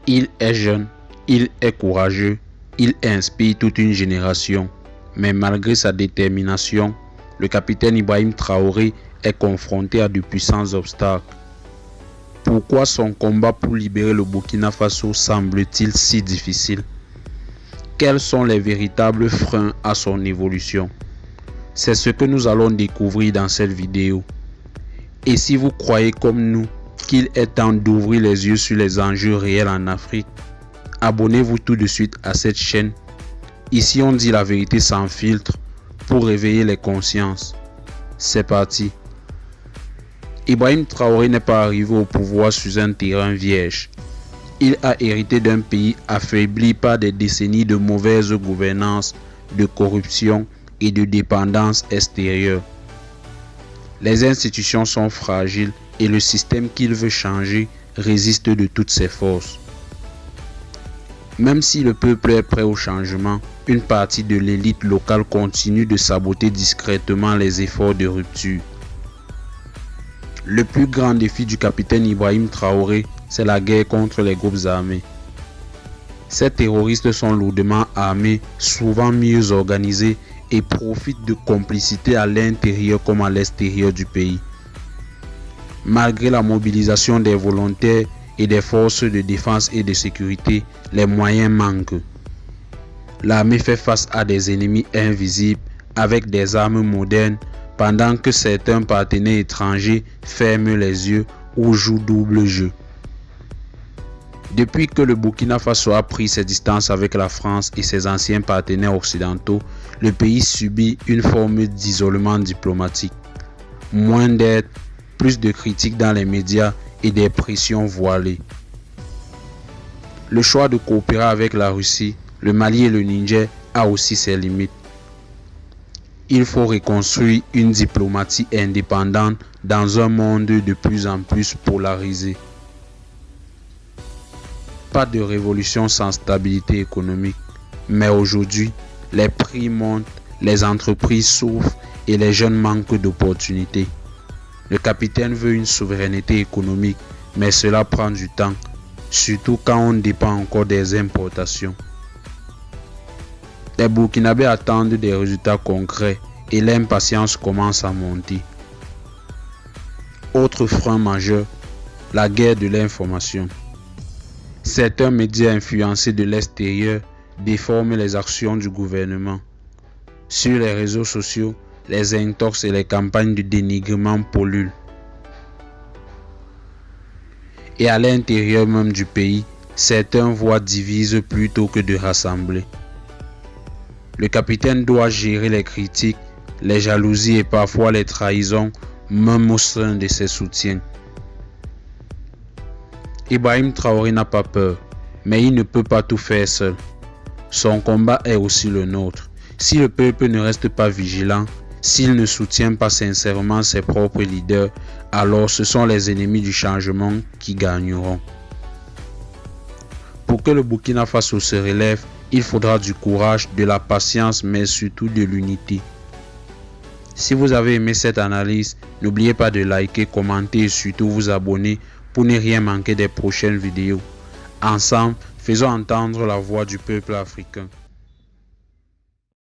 Il est jeune, il est courageux, il inspire toute une génération. Mais malgré sa détermination, le capitaine Ibrahim Traoré est confronté à de puissants obstacles. Pourquoi son combat pour libérer le Burkina Faso semble-t-il si difficile? Quels sont les véritables freins à son évolution? C'est ce que nous allons découvrir dans cette vidéo. Et si vous croyez comme nous qu'il est temps d'ouvrir les yeux sur les enjeux réels en Afrique, abonnez-vous tout de suite à cette chaîne. Ici on dit la vérité sans filtre pour réveiller les consciences. C'est parti. Ibrahim Traoré n'est pas arrivé au pouvoir sur un terrain vierge. Il a hérité d'un pays affaibli par des décennies de mauvaise gouvernance, de corruption et de dépendance extérieure. Les institutions sont fragiles et le système qu'il veut changer résiste de toutes ses forces. Même si le peuple est prêt au changement, une partie de l'élite locale continue de saboter discrètement les efforts de rupture. Le plus grand défi du capitaine Ibrahim Traoré, c'est la guerre contre les groupes armés. Ces terroristes sont lourdement armés, souvent mieux organisés et profitent de complicité à l'intérieur comme à l'extérieur du pays. Malgré la mobilisation des volontaires et des forces de défense et de sécurité, les moyens manquent. L'armée fait face à des ennemis invisibles avec des armes modernes, pendant que certains partenaires étrangers ferment les yeux ou jouent double jeu. Depuis que le Burkina Faso a pris ses distances avec la France et ses anciens partenaires occidentaux, le pays subit une forme d'isolement diplomatique. Moins d'aide, plus de critiques dans les médias et des pressions voilées. Le choix de coopérer avec la Russie, le Mali et le Niger a aussi ses limites. Il faut reconstruire une diplomatie indépendante dans un monde de plus en plus polarisé. Pas de révolution sans stabilité économique, mais aujourd'hui, les prix montent, les entreprises souffrent et les jeunes manquent d'opportunités. Le capitaine veut une souveraineté économique, mais cela prend du temps, surtout quand on dépend encore des importations. Les Burkinabés attendent des résultats concrets et l'impatience commence à monter. Autre frein majeur, la guerre de l'information. Certains médias influencés de l'extérieur déforment les actions du gouvernement. Sur les réseaux sociaux, les intox et les campagnes de dénigrement polluent. Et à l'intérieur même du pays, certaines voix divisent plutôt que de rassembler. Le capitaine doit gérer les critiques, les jalousies et parfois les trahisons, même au sein de ses soutiens. Ibrahim Traoré n'a pas peur, mais il ne peut pas tout faire seul. Son combat est aussi le nôtre. Si le peuple ne reste pas vigilant, s'il ne soutient pas sincèrement ses propres leaders, alors ce sont les ennemis du changement qui gagneront. Pour que le Burkina Faso se relève, il faudra du courage, de la patience, mais surtout de l'unité. Si vous avez aimé cette analyse, n'oubliez pas de liker, commenter et surtout vous abonner pour ne rien manquer des prochaines vidéos. Ensemble, faisons entendre la voix du peuple africain.